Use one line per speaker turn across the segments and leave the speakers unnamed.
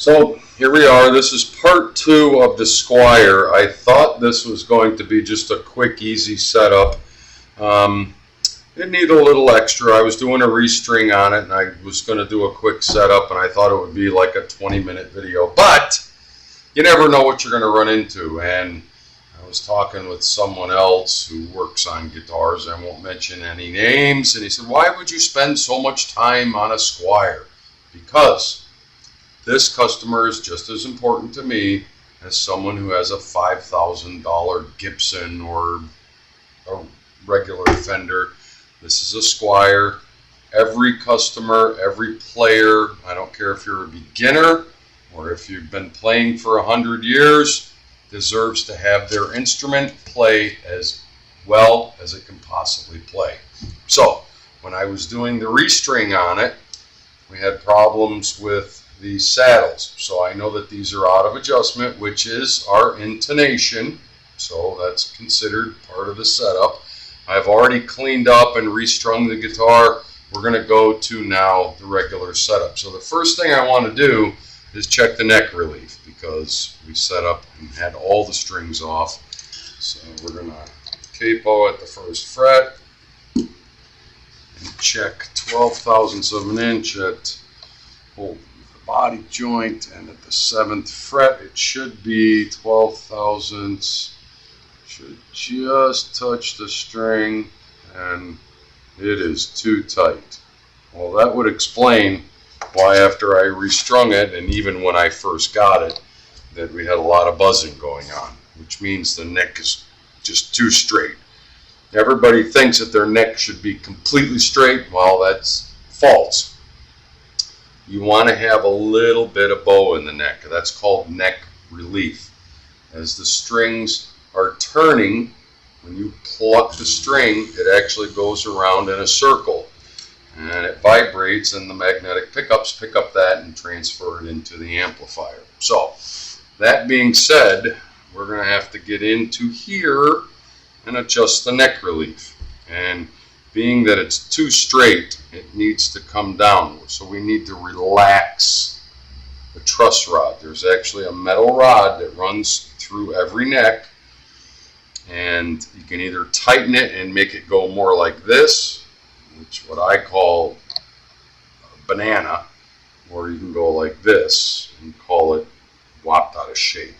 So here we are. This is part 2 of the Squire. I thought this was going to be just a quick, easy setup. It needed a little extra. I was doing a restring on it, and I was going to do a quick setup, and I thought it would be like a 20-minute video. But you never know what you're going to run into. And I was talking with someone else who works on guitars. I won't mention any names. And he said, "Why would you spend so much time on a Squire?" Because this customer is just as important to me as someone who has a $5,000 Gibson or a regular Fender. This is a Squire. Every customer, every player, I don't care if you're a beginner or if you've been playing for 100 years, deserves to have their instrument play as well as it can possibly play. So when I was doing the restring on it, we had problems with the saddles. So I know that these are out of adjustment, which is our intonation. So that's considered part of the setup. I've already cleaned up and restrung the guitar. We're going to go to now the regular setup. So the first thing I want to do is check the neck relief, because we set up and had all the strings off. So we're going to capo at the first fret and check 12 thousandths of an inch at the body joint, and at the 7th fret it should be 12 thousandths. Should just touch the string, and it is too tight. Well, that would explain why after I restrung it, and even when I first got it, that we had a lot of buzzing going on, which means the neck is just too straight. Everybody thinks that their neck should be completely straight. Well, that's false. You want to have a little bit of bow in the neck. That's called neck relief. As the strings are turning, when you pluck the string, it actually goes around in a circle, and it vibrates, and the magnetic pickups pick up that and transfer it into the amplifier. So that being said, we're going to have to get into here and adjust the neck relief. And being that it's too straight, it needs to come down. So we need to relax the truss rod. There's actually a metal rod that runs through every neck, and you can either tighten it and make it go more like this, which what I call a banana, or you can go like this and call it whopped out of shape.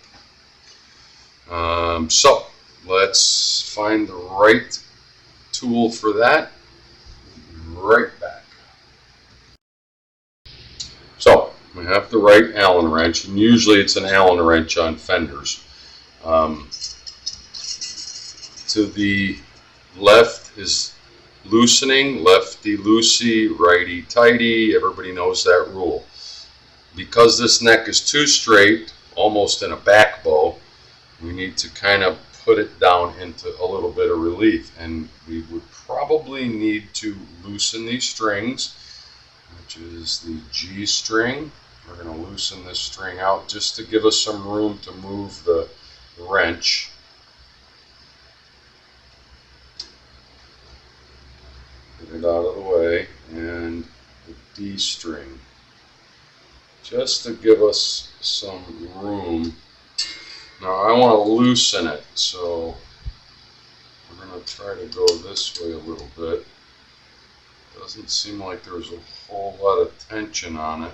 So let's find the right tool for that. Right back. So we have the right Allen wrench, and usually it's an Allen wrench on Fenders. To the left is loosening, lefty loosey, righty tighty. Everybody knows that rule. Because this neck is too straight, almost in a back bow, we need to kind of put it down into a little bit of relief, and we would probably need to loosen these strings, which is the G string. We're going to loosen this string out just to give us some room to move the wrench. Get it out of the way, and the D string, just to give us some room. Now I want to loosen it, so we're going to try to go this way a little bit. Doesn't seem like there's a whole lot of tension on it.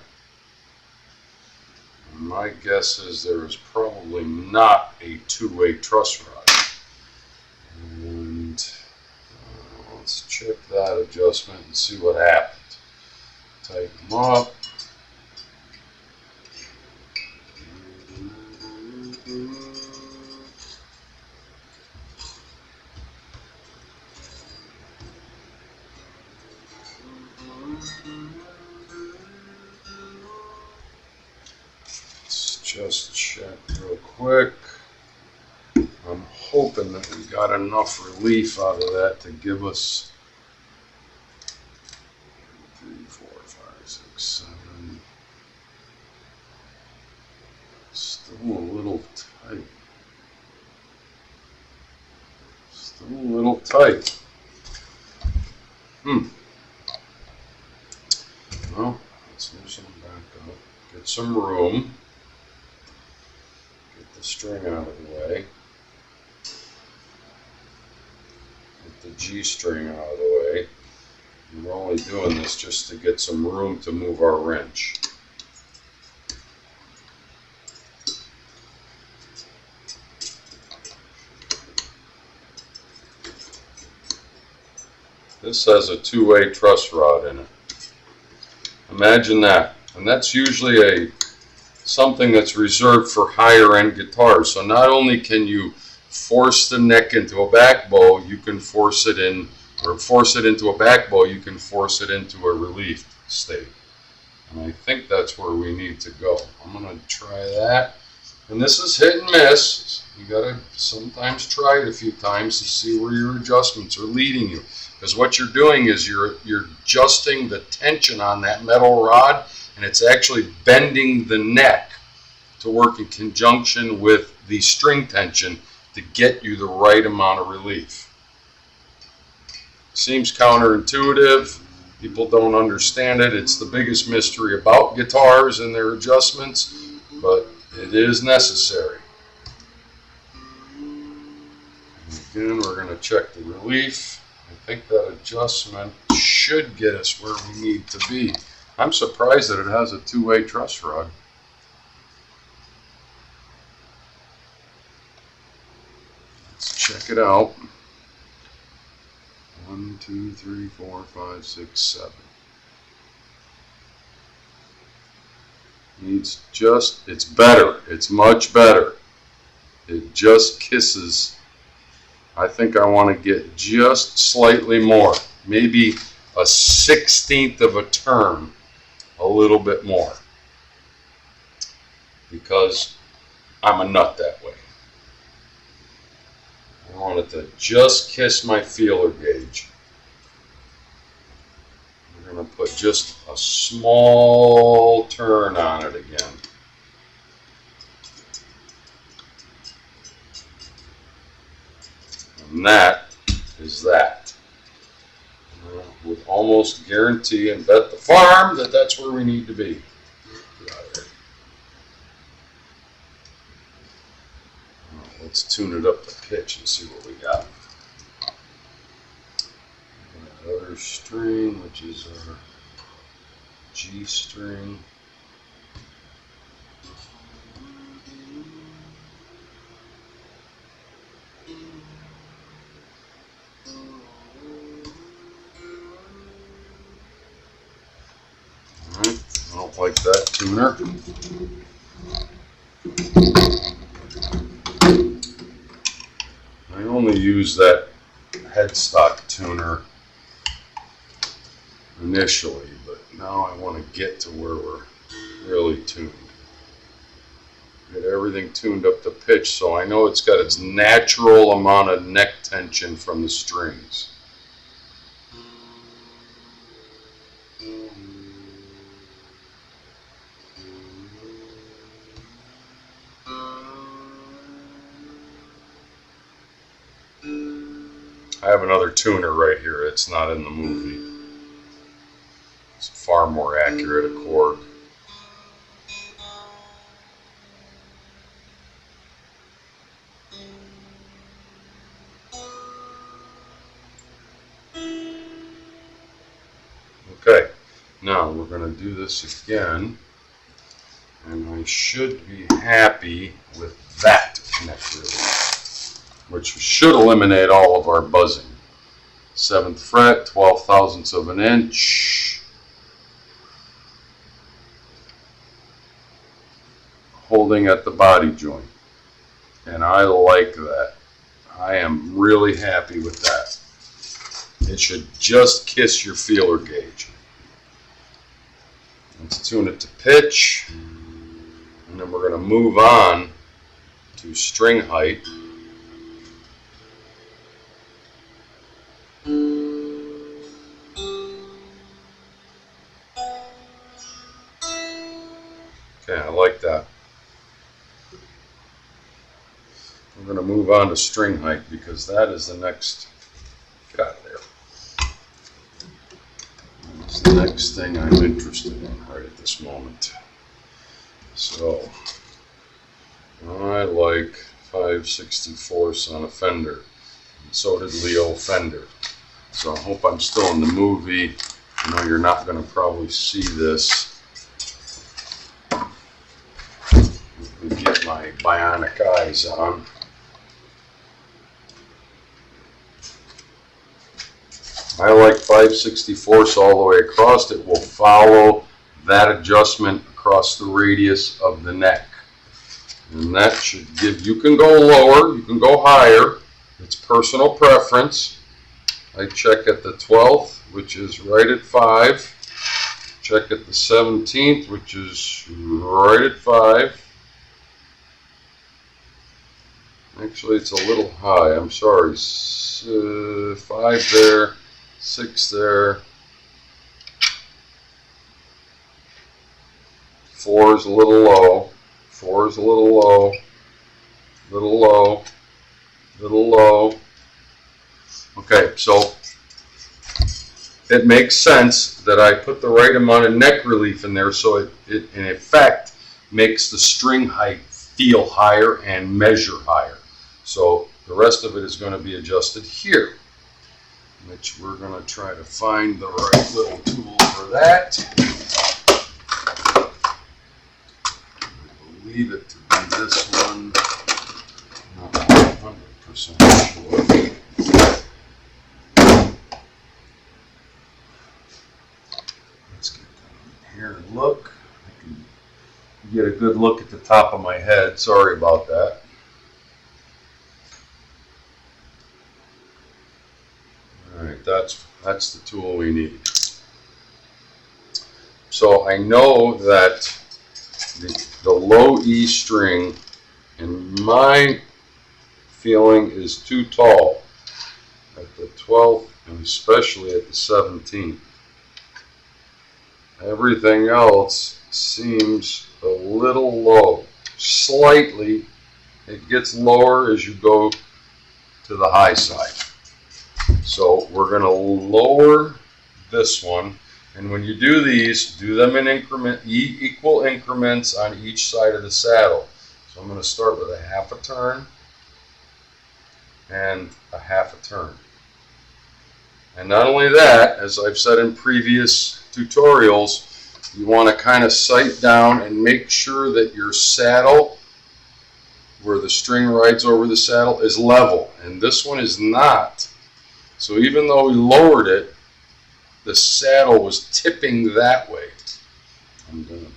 And my guess is there is probably not a two-way truss rod. And let's check that adjustment and see what happens. Tighten them up. Just check real quick. I'm hoping that we got enough relief out of that to give us 3, 4, 5, 6, 7. Still a little tight. Still a little tight. Well, let's loosen them back up. get some room, get the string out of the way, get the G string out of the way. And we're only doing this just to get some room to move our wrench. This has a two-way truss rod in it. Imagine that. And that's usually something that's reserved for higher end guitars. So not only can you force the neck into a back bow, you can force it in, or force it into a back bow, you can force it into a relief state. And I think that's where we need to go. I'm going to try that. And this is hit and miss. You got to sometimes try it a few times to see where your adjustments are leading you. Because what you're doing is you're adjusting the tension on that metal rod, and it's actually bending the neck to work in conjunction with the string tension to get you the right amount of relief. Seems counterintuitive. People don't understand it. It's the biggest mystery about guitars and their adjustments, but it is necessary. Again, we're going to check the relief. I think that adjustment should get us where we need to be. I'm surprised that it has a two-way truss rod. Let's check it out. 1, 2, 3, 4, 5, 6, 7. Needs just, it's better. It's much better. It just kisses. I think I want to get just slightly more, maybe a 1/16 of a turn, a little bit more, because I'm a nut that way. I want it to just kiss my feeler gauge. We're going to put just a small turn on it again. And that is that. With almost guarantee and bet the farm that that's where we need to be. Let's tune it up to pitch and see what we got. Other string, which is our G string. I don't like that tuner. I only use that headstock tuner initially, but now I want to get to where we're really tuned. Get everything tuned up to pitch so I know it's got its natural amount of neck tension from the strings. I have another tuner right here. It's not in the movie. It's far more accurate accord. Okay, now we're going to do this again, and I should be happy with that neck relief, which should eliminate all of our buzzing. 7th fret, 12 thousandths of an inch. Holding at the body joint. And I like that. I am really happy with that. It should just kiss your feeler gauge. Let's tune it to pitch. And then we're going to move on to string height. Okay, I like that. We're going to move on to string height because that is the next. Get out of there. That's the next thing I'm interested in right at this moment. So I like 5/64 on a Fender. And so did Leo Fender. So I hope I'm still in the movie. I know you're not going to probably see this. Let me get my bionic eyes on. I like 5/64 all the way across. It will follow that adjustment across the radius of the neck. And that should give, you can go lower, you can go higher. It's personal preference. I check at the 12th, which is right at 5. Check at the 17th, which is right at 5. Actually, it's a little high. I'm sorry. 5 there, 6 there. 4 is a little low. 4 is a little low. Little low. Little low. Okay, so it makes sense that I put the right amount of neck relief in there, so it in effect makes the string height feel higher and measure higher. So the rest of it is going to be adjusted here, which we're going to try to find the right little tool for that. I believe it to be this one. Not 100% sure. Let's get down here and look. I can get a good look at the top of my head. Sorry about that. Alright, that's the tool we need. So I know that the low E string, in my feeling, is too tall at the 12th and especially at the 17th. Everything else seems a little low. Slightly. It gets lower as you go to the high side. So we're going to lower this one, and when you do these, do them in equal increments on each side of the saddle. So I'm going to start with a half a turn and a half a turn. And not only that, as I've said in previous tutorials, you want to kind of sight down and make sure that your saddle, where the string rides over the saddle, is level. And this one is not. So even though we lowered it, the saddle was tipping that way. I'm going to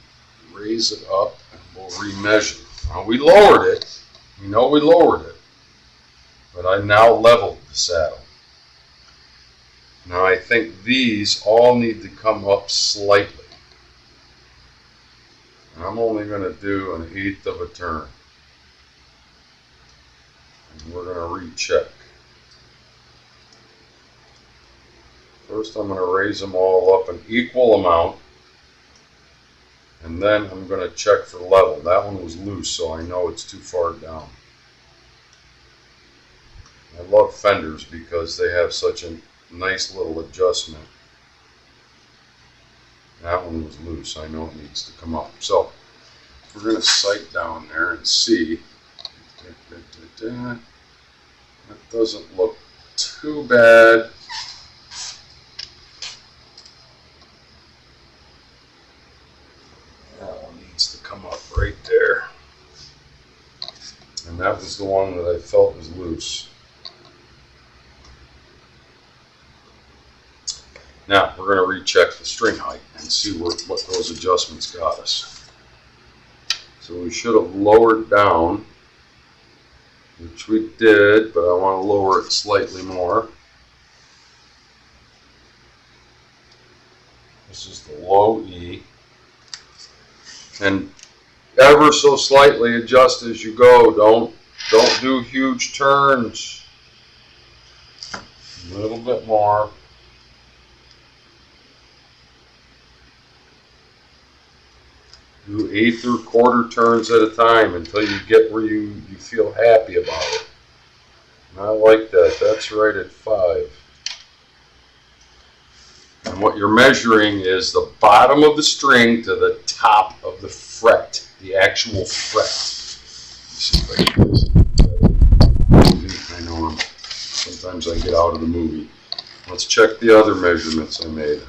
raise it up and we'll remeasure. Now we lowered it. We know we lowered it. But I now leveled the saddle. Now I think these all need to come up slightly. And I'm only going to do 1/8 of a turn. And we're going to recheck. First I'm going to raise them all up an equal amount, and then I'm going to check for level. That one was loose, so I know it's too far down. I love Fenders because they have such a nice little adjustment. That one was loose. I know it needs to come up. So we're going to sight down there and see. That doesn't look too bad. To come up right there, and that was the one that I felt was loose. Now we're going to recheck the string height and see what those adjustments got us. So we should have lowered down, which we did, but I want to lower it slightly more. This is the low E. And ever so slightly adjust as you go. Don't do huge turns. A little bit more. Do 1/8 or 1/4 turns at a time until you get where you feel happy about it. And I like that. That's right at 5. And what you're measuring is the bottom of the string to the top of the fret, the actual fret. Let's see if I can do this. I know sometimes I get out of the movie. Let's check the other measurements I made.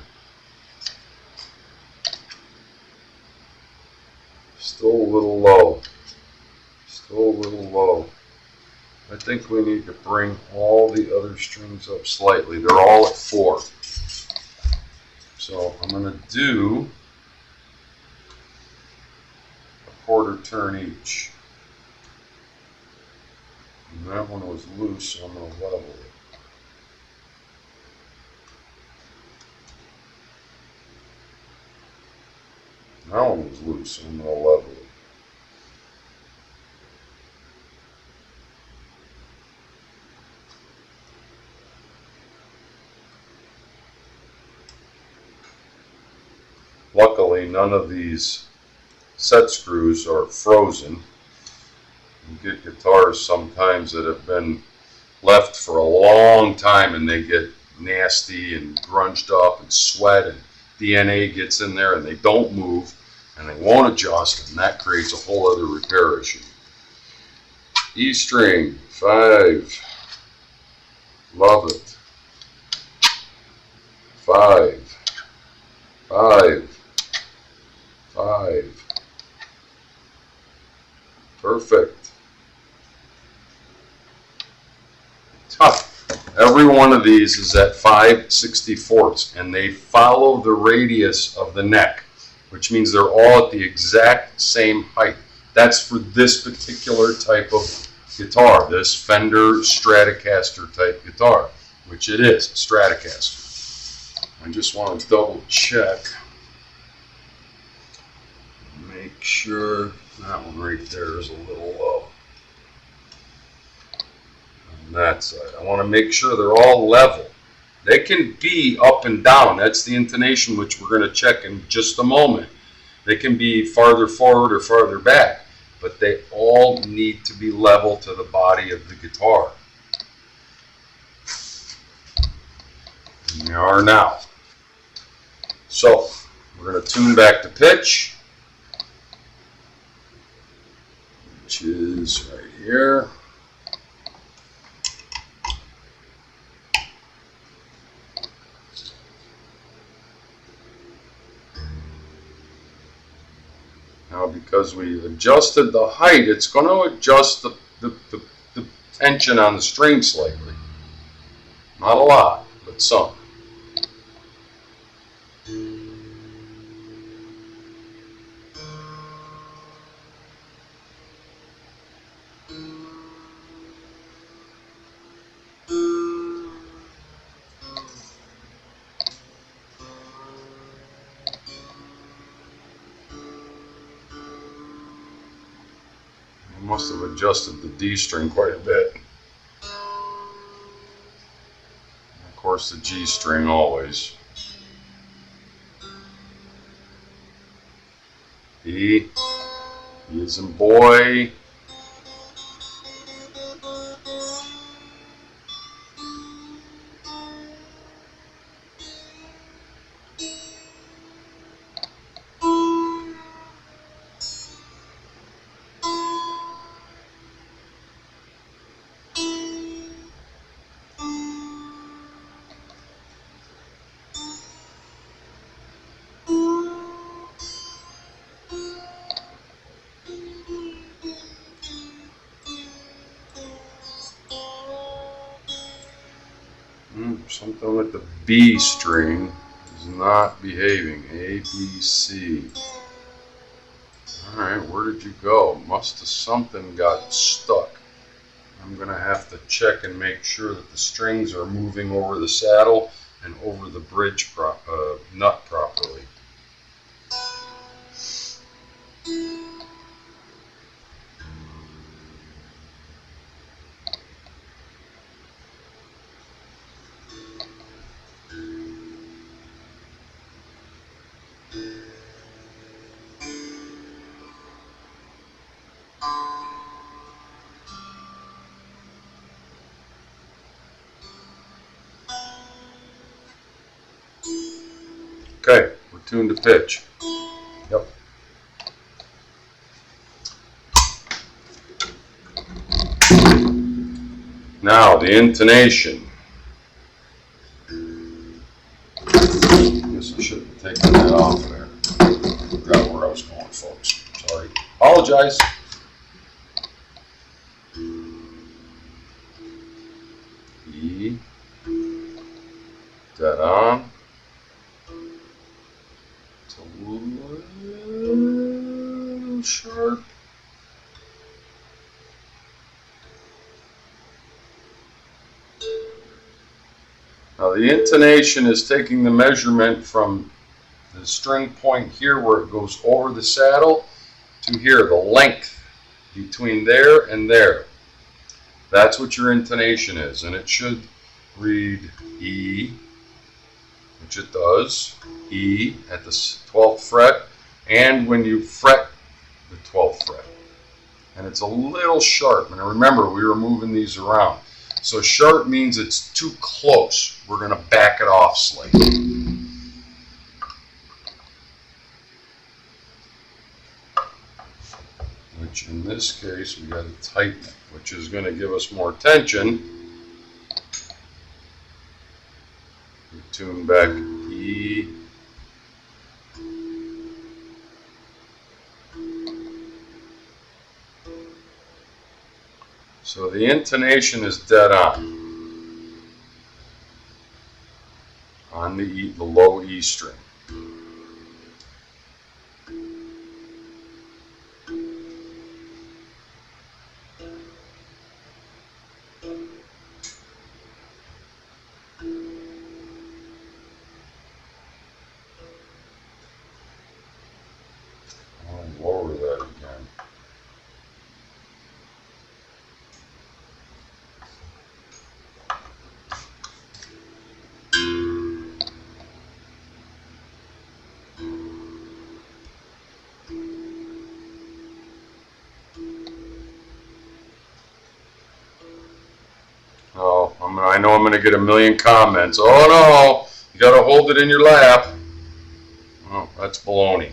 Still a little low. Still a little low. I think we need to bring all the other strings up slightly. They're all at 4. So I'm going to do a quarter turn each. And that one was loose, so I'm going to level it. That one was loose, so I'm going to level it. Luckily, none of these set screws are frozen. You get guitars sometimes that have been left for a long time and they get nasty and grunged up and sweat and DNA gets in there and they don't move and they won't adjust, and that creates a whole other repair issue. E string, 5. Love it. 5. 5. 5. Perfect. Tough. Every one of these is at 5/64, and they follow the radius of the neck, which means they're all at the exact same height. That's for this particular type of guitar, this Fender Stratocaster type guitar, which it is, a Stratocaster. I just want to double check. Make sure that one right there is a little low. On that side, I want to make sure they're all level. They can be up and down. That's the intonation, which we're going to check in just a moment. They can be farther forward or farther back, but they all need to be level to the body of the guitar. And they are now. So we're going to tune back to pitch, which is right here. Now, because we adjusted the height, it's going to adjust the tension on the string slightly. Not a lot, but some. Must have adjusted the D string quite a bit. Of course, the G string always. E. E as in boy. Something with the B string is not behaving. A, B, C. Alright, where did you go? Must have something got stuck. I'm going to have to check and make sure that the strings are moving over the saddle and over the bridge nut properly. Okay, we're tuned to pitch. Yep. Now the intonation. I guess I should have taken that off there. Forgot where I was going, folks. Sorry. Apologize. E. Dead on. It's a little sharp. Now the intonation is taking the measurement from the string point here where it goes over the saddle to here, the length between there and there. That's what your intonation is, and it should read E, which it does, E at the 12th fret, and when you fret the 12th fret. And it's a little sharp, and remember we were moving these around. So sharp means it's too close. We're going to back it off slightly. Which in this case we got to tighten it, which is going to give us more tension. We tune back E. So the intonation is dead on the E, the low E string. I'll lower that again. Oh, I know I'm going to get a million comments. Oh no, you got to hold it in your lap. Oh, that's baloney.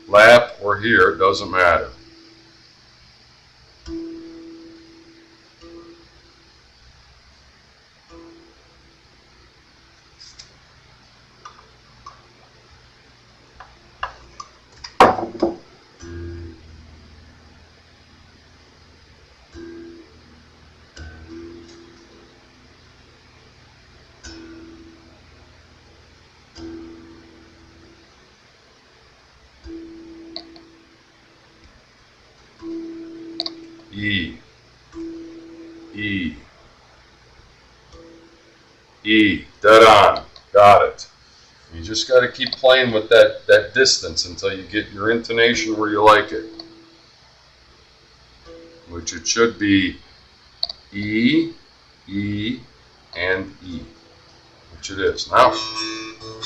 Lap or here, it doesn't matter. E, E, E, dead on, got it. You just got to keep playing with that distance until you get your intonation where you like it. Which it should be E, E, and E, which it is. Now,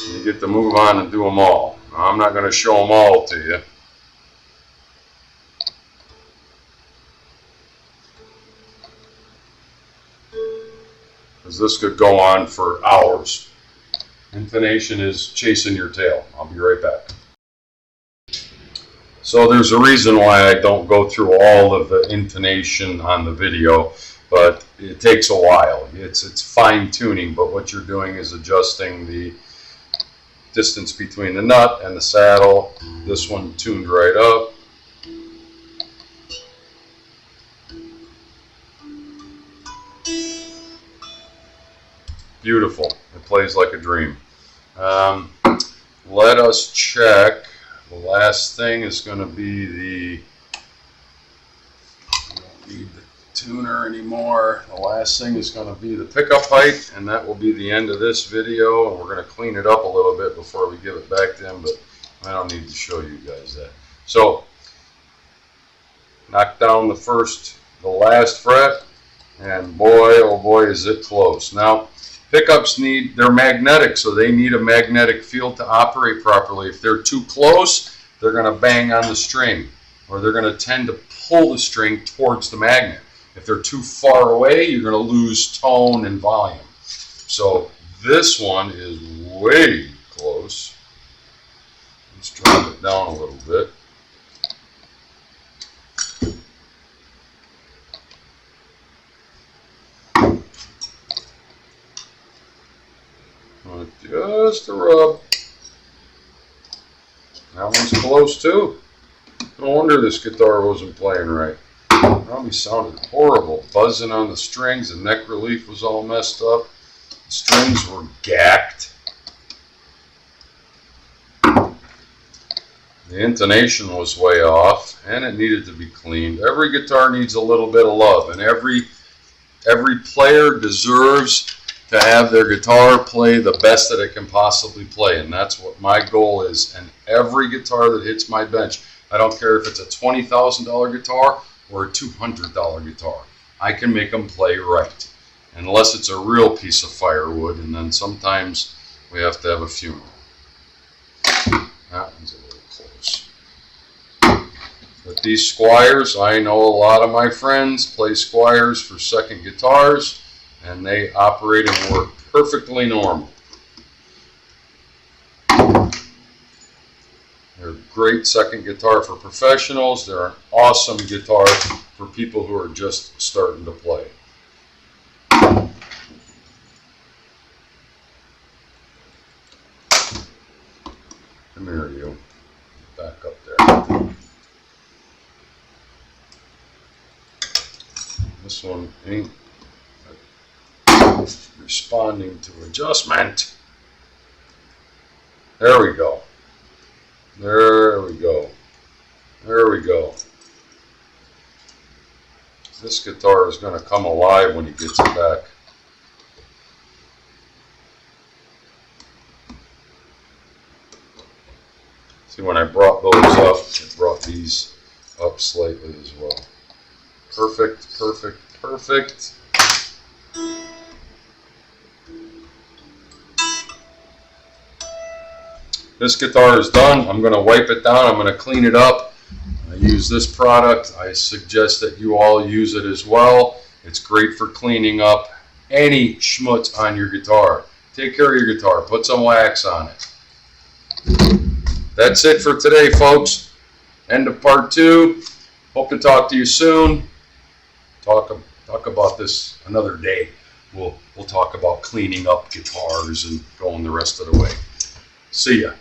you get to move on and do them all. Now, I'm not going to show them all to you. Because this could go on for hours. Intonation is chasing your tail. I'll be right back. So there's a reason why I don't go through all of the intonation on the video, but it takes a while. It's fine tuning, but what you're doing is adjusting the distance between the nut and the saddle. This one tuned right up. Beautiful. It plays like a dream. Let us check. The last thing is going to be the, I don't need the tuner anymore. The last thing is going to be the pickup height, and that will be the end of this video, and we're going to clean it up a little bit before we give it back to him, but I don't need to show you guys that. So, knock down the last fret, and boy, oh boy, is it close. Now, pickups they're magnetic, so they need a magnetic field to operate properly. If they're too close, they're going to bang on the string, or they're going to tend to pull the string towards the magnet. If they're too far away, you're going to lose tone and volume. So this one is way close. Let's drop it down a little bit. just a rub. That one's close too. No wonder this guitar wasn't playing right. Probably sounded horrible, buzzing on the strings. The neck relief was all messed up. The strings were gacked. The intonation was way off, and it needed to be cleaned. Every guitar needs a little bit of love, and every player deserves to have their guitar play the best that it can possibly play, and that's what my goal is. And every guitar that hits my bench, I don't care if it's a $20,000 guitar or a $200 guitar, I can make them play right, unless it's a real piece of firewood, and then sometimes we have to have a funeral. That one's a little close. With these Squires, I know a lot of my friends play Squires for second guitars, and they operate and work perfectly normal. They're a great second guitar for professionals. They're an awesome guitar for people who are just starting to play. Come here, you. Back up there. This one ain't responding to adjustment. There we go. There we go. There we go. This guitar is going to come alive when he gets it back. See, when I brought those up, it brought these up slightly as well. Perfect, perfect, perfect. This guitar is done. I'm going to wipe it down. I'm going to clean it up. I use this product. I suggest that you all use it as well. It's great for cleaning up any schmutz on your guitar. Take care of your guitar. Put some wax on it. That's it for today, folks. End of part 2. Hope to talk to you soon. Talk about this another day. We'll talk about cleaning up guitars and going the rest of the way. See ya.